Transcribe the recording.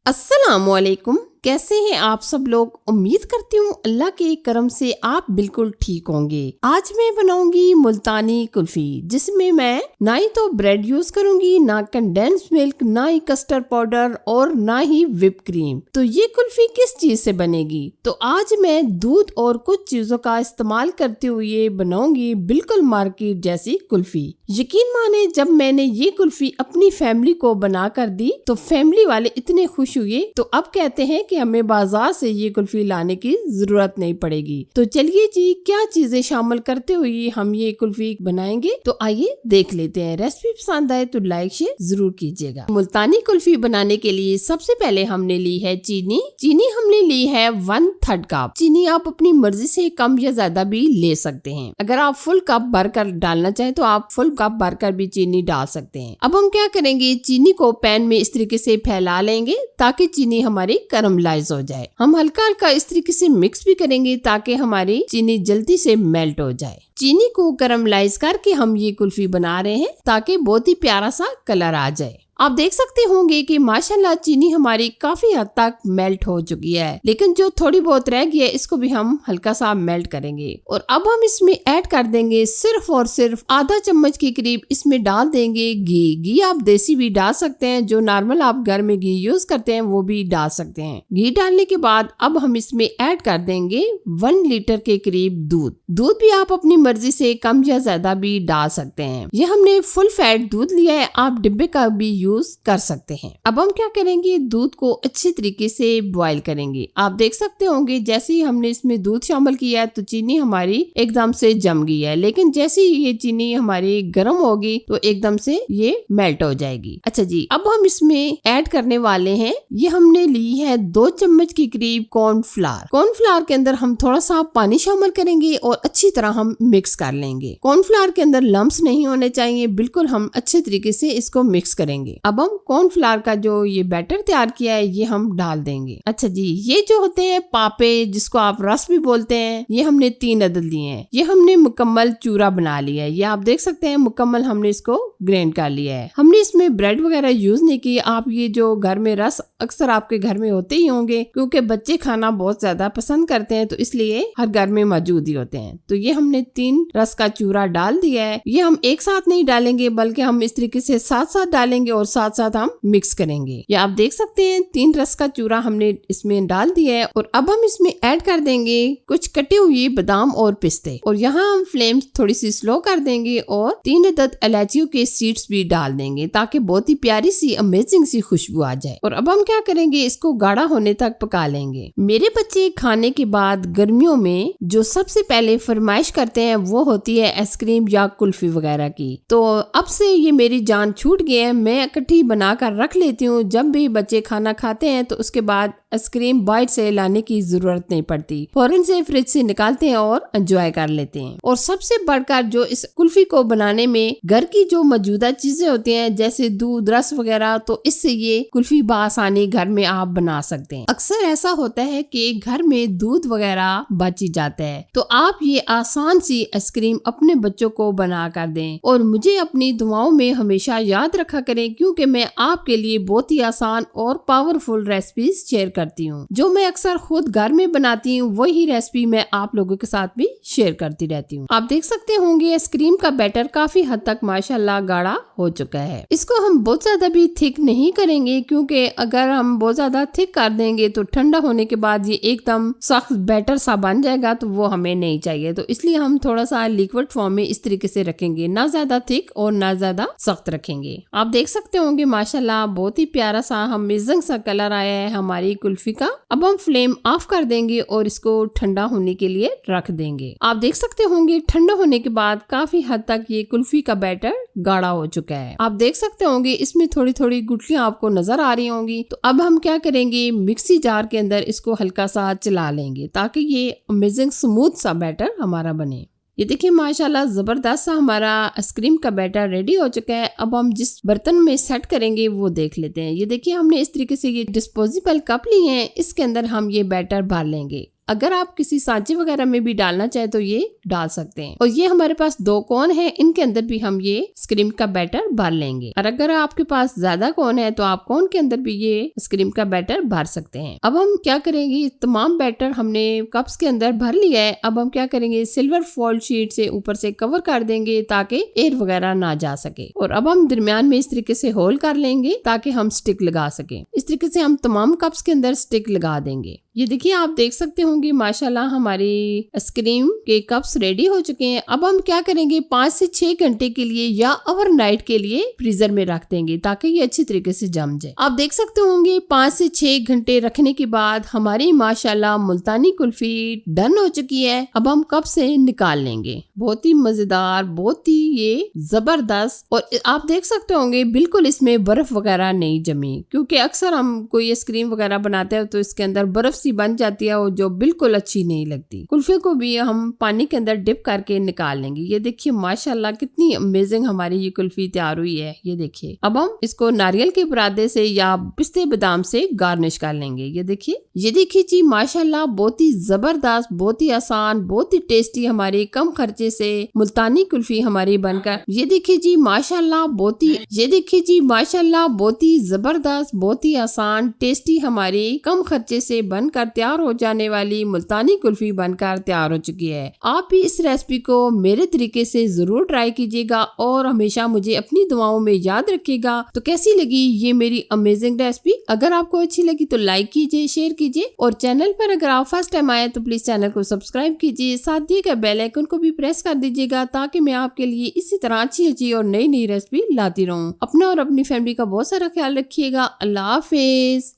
अस्सलामुअलैकुम। कैसे हैं आप सब लोग? उम्मीद करती हूँ अल्लाह के करम से आप बिल्कुल ठीक होंगे। आज मैं बनाऊंगी मुल्तानी कुल्फी, जिसमें मैं ना ही तो ब्रेड यूज करूंगी, ना कंडेंस मिल्क, ना ही कस्टर्ड पाउडर और ना ही व्हिप क्रीम। तो ये कुल्फी किस चीज से बनेगी? तो आज मैं दूध और कुछ चीजों का इस्तेमाल करते हुए बनाऊंगी बिल्कुल मार्केट जैसी कुल्फी। यकीन माने, जब मैंने ये कुल्फी अपनी फैमिली को बना कर दी तो फैमिली वाले इतने खुश हुए, तो अब कहते हैं कि हमें बाजार से ये कुल्फी लाने की जरूरत नहीं पड़ेगी। तो चलिए जी, क्या चीजें शामिल करते हुए हम ये कुल्फी बनाएंगे, तो आइए देख लेते हैं। रेसिपी पसंद आए तो लाइक शेयर जरूर कीजिएगा। मुल्तानी कुल्फी बनाने के लिए सबसे पहले हमने ली है चीनी। चीनी हमने ली है 1/3 कप। चीनी आप अपनी मर्जी से कम या ज्यादा भी ले सकते हैं। अगर आप फुल कप भरकर डालना चाहें तो आप फुल कप भरकर भी चीनी डाल सकते हैं। अब हम क्या करेंगे, चीनी को पैन में इस तरीके से फैला लेंगे ताकि चीनी हमारी कैरमलाइज हो जाए। हम हल्का हल्का इस तरीके से मिक्स भी करेंगे ताकि हमारी चीनी जल्दी से मेल्ट हो जाए। चीनी को कैरमलाइज करके हम ये कुल्फी बना रहे हैं ताकि बहुत ही प्यारा सा कलर आ जाए। आप देख सकते होंगे कि माशाल्लाह चीनी हमारी काफी हद तक मेल्ट हो चुकी है, लेकिन जो थोड़ी बहुत रह गई है इसको भी हम हल्का सा मेल्ट करेंगे। और अब हम इसमें ऐड कर देंगे सिर्फ और सिर्फ आधा चम्मच के करीब इसमें डाल देंगे घी। घी आप देसी भी डाल सकते हैं, जो नॉर्मल आप घर में घी यूज करते हैं वो भी डाल सकते हैं। घी डालने के बाद अब हम इसमें ऐड कर देंगे 1 लीटर के करीब दूध। दूध भी आप अपनी मर्जी से कम या ज्यादा भी डाल सकते हैं। ये हमने फुल फैट दूध लिया है, आप डिब्बे का भी यूज कर सकते हैं। अब हम क्या करेंगे, दूध को अच्छे तरीके से बॉईल करेंगे। आप देख सकते होंगे जैसे ही हमने इसमें दूध शामिल किया है तो चीनी हमारी एकदम से जम गई है, लेकिन जैसे ही ये चीनी हमारी गर्म होगी तो एकदम से ये मेल्ट हो जाएगी। अच्छा जी, अब हम इसमें ऐड करने वाले हैं, ये हमने ली है 2 चम्मच के करीब कॉर्नफ्लावर। कॉर्नफ्लावर के अंदर हम थोड़ा सा पानी शामिल करेंगे और अच्छी तरह हम मिक्स कर लेंगे। कॉर्नफ्लावर के अंदर लम्स नहीं होने चाहिए, बिल्कुल हम अच्छे तरीके से इसको मिक्स करेंगे। अब हम कॉर्नफ्लावर का जो ये बैटर तैयार किया है ये हम डाल देंगे। अच्छा जी, ये जो होते हैं पापे, जिसको आप रस भी बोलते हैं, ये हमने 3 अदद लिए हैं। ये हमने मुकम्मल चूरा बना लिया है। ये आप देख सकते हैं मुकम्मल हमने इसको ग्राइंड कर लिया है। हमने इसमें ब्रेड वगैरह यूज नहीं की। आप ये जो घर में रस अक्सर आपके घर में होते ही होंगे, क्योंकि बच्चे खाना बहुत ज्यादा पसंद करते हैं, तो इसलिए हर घर में मौजूद ही होते हैं। तो ये हमने 3 रस का चूरा डाल दिया है। ये हम एक साथ नहीं डालेंगे, बल्कि हम इस तरीके से साथ साथ डालेंगे और साथ साथ हम मिक्स करेंगे। ये आप देख सकते हैं 3 रस का चूरा हमने इसमें डाल दिया है। और अब हम इसमें ऐड कर देंगे कुछ कटे हुए बादाम और पिस्ते, और यहाँ हम फ्लेम थोड़ी सी स्लो कर देंगे और 3 अदद इलायचियों के सीड्स भी डाल देंगे ताकि बहुत ही प्यारी सी अमेजिंग सी खुशबू आ जाए। और अब हम क्या करेंगे, इसको गाढ़ा होने तक पका लेंगे। मेरे बच्चे खाने के बाद गर्मियों में जो सबसे पहले फरमाइश करते हैं वो होती है आइसक्रीम या कुल्फी वगैरह की। तो अब से ये मेरी जान छूट गई है, मैं इकट्ठी बनाकर रख लेती हूँ। जब भी बच्चे खाना खाते हैं तो उसके बाद आइसक्रीम बाइट से लाने की जरूरत नहीं पड़ती, फौरन से फ्रिज से निकालते हैं और एंजॉय कर लेते हैं। और सबसे बढ़कर जो इस कुल्फी को बनाने में घर की जो मौजूदा चीजें होती हैं, जैसे दूध, रस वगैरह, तो इससे ये कुल्फी बआसानी घर में आप बना सकते हैं। अक्सर ऐसा होता है कि घर में दूध वगैरह बच ही जाता है, तो आप ये आसान सी आइसक्रीम अपने बच्चों को बना कर दें। और मुझे अपनी दुआओं में हमेशा याद रखा करें, क्योंकि मैं आपके लिए बहुत ही आसान और पावरफुल रेसिपीज शेयर करती हूँ। जो मैं अक्सर खुद घर में बनाती हूँ वही रेसिपी मैं आप लोगों के साथ भी शेयर करती रहती हूँ। आप देख सकते होंगे आइसक्रीम का बैटर काफी हद तक माशाल्लाह गाढ़ा हो चुका है। इसको हम बहुत ज्यादा भी थिक नहीं करेंगे, क्योंकि अगर हम बहुत ज्यादा थिक कर देंगे तो ठंडा होने के बाद ये एकदम सख्त बैटर सा बन जाएगा, तो वो हमें नहीं चाहिए। तो इसलिए हम थोड़ा सा लिक्विड फॉर्म में इस तरीके से रखेंगे, ना ज्यादा थिक और ना ज्यादा सख्त रखेंगे। आप देख सकते होंगे माशाल्लाह बहुत ही प्यारा सा अमेजिंग सा कलर आया है हमारी कुल्फी का। अब हम फ्लेम ऑफ कर देंगे और इसको ठंडा होने के लिए रख देंगे। आप देख सकते होंगे ठंडा होने के बाद काफी हद तक ये कुल्फी का बैटर गाढ़ा हो चुका है। आप देख सकते होंगे इसमें थोड़ी थोड़ी गुठलियां आपको नजर आ रही होंगी। तो अब हम क्या करेंगे, मिक्सी जार के अंदर इसको हल्का सा चला लेंगे ताकि ये अमेजिंग स्मूथ सा बैटर हमारा बने। ये देखिए माशाल्लाह जबरदस्त सा हमारा आइसक्रीम का बैटर रेडी हो चुका है। अब हम जिस बर्तन में सेट करेंगे वो देख लेते हैं। ये देखिए हमने इस तरीके से ये डिस्पोजेबल कप लिए हैं, इसके अंदर हम ये बैटर भर लेंगे। अगर आप किसी सांचे वगैरह में भी डालना चाहे तो ये डाल सकते हैं। और ये हमारे पास 2 कोन है, इनके अंदर भी हम ये आइसक्रीम का बैटर भर लेंगे। और अगर आपके पास ज्यादा कोन है तो आप कोन के अंदर भी ये आइसक्रीम का बैटर भर सकते हैं। अब हम क्या करेंगे, तमाम बैटर हमने कप्स के अंदर भर लिया है। अब हम क्या करेंगे, सिल्वर फॉइल शीट से ऊपर से कवर कर देंगे ताकि एयर वगैरह ना जा सके। और अब हम दरमियान में इस तरीके से होल कर लेंगे ताकि हम स्टिक लगा सके। इस तरीके से हम तमाम कप्स के अंदर स्टिक लगा देंगे। ये देखिए, आप देख सकते होंगे माशाल्लाह हमारी आइसक्रीम के कप्स रेडी हो चुके हैं। अब हम क्या करेंगे, 5 से 6 घंटे के लिए या ओवरनाइट के लिए फ्रीजर में रख देंगे ताकि ये अच्छी तरीके से जम जाए। आप देख सकते होंगे 5 से 6 घंटे रखने के बाद हमारी माशाल्लाह मुल्तानी कुल्फी डन हो चुकी है। अब हम कप से निकाल लेंगे। बहुत ही मजेदार, बहुत ही ये जबरदस्त। और आप देख सकते होंगे बिल्कुल इसमें बर्फ वगैरह नहीं जमी, क्योंकि अक्सर हम कोई आइसक्रीम वगैरह बनाते हैं तो इसके अंदर बर्फ बन जाती है और जो बिल्कुल अच्छी नहीं लगती। कुल्फी को भी हम पानी के अंदर डिप करके निकाल लेंगे। ये देखिए माशाल्लाह कितनी अमेजिंग हमारी ये कुल्फी तैयार हुई है। ये देखिए, अब हम इसको नारियल के बुरादे से या पिस्ते बादाम से गार्निश कर लेंगे। ये देखिए जी माशाल्लाह बहुत ही जबरदस्त, बहुत ही आसान, बहुत ही टेस्टी हमारी कम खर्चे से मुल्तानी कुल्फी हमारी बनकर ये देखिए जी माशाल्लाह बहुत ही जबरदस्त, बहुत ही आसान, टेस्टी हमारी कम खर्चे से बनकर तैयार हो जाने वाली मुल्तानी कुल्फी बनकर तैयार हो चुकी है। आप भी इस रेसिपी को मेरे तरीके से जरूर ट्राई कीजिएगा और हमेशा मुझे अपनी दुआओं में याद रखिएगा। तो कैसी लगी ये मेरी अमेजिंग रेसिपी? अगर आपको अच्छी लगी तो लाइक कीजिए, शेयर कीजिए और चैनल पर अगर आप फर्स्ट टाइम आए तो प्लीज चैनल को सब्सक्राइब कीजिए। साथ दिए गए बेल आइकन को भी प्रेस कर दीजिएगा ताकि मैं आपके लिए इसी तरह अच्छी और नई रेसिपी लाती रहूं। अपना और अपनी फैमिली का बहुत सारा ख्याल रखिएगा। अल्लाह हाफिज।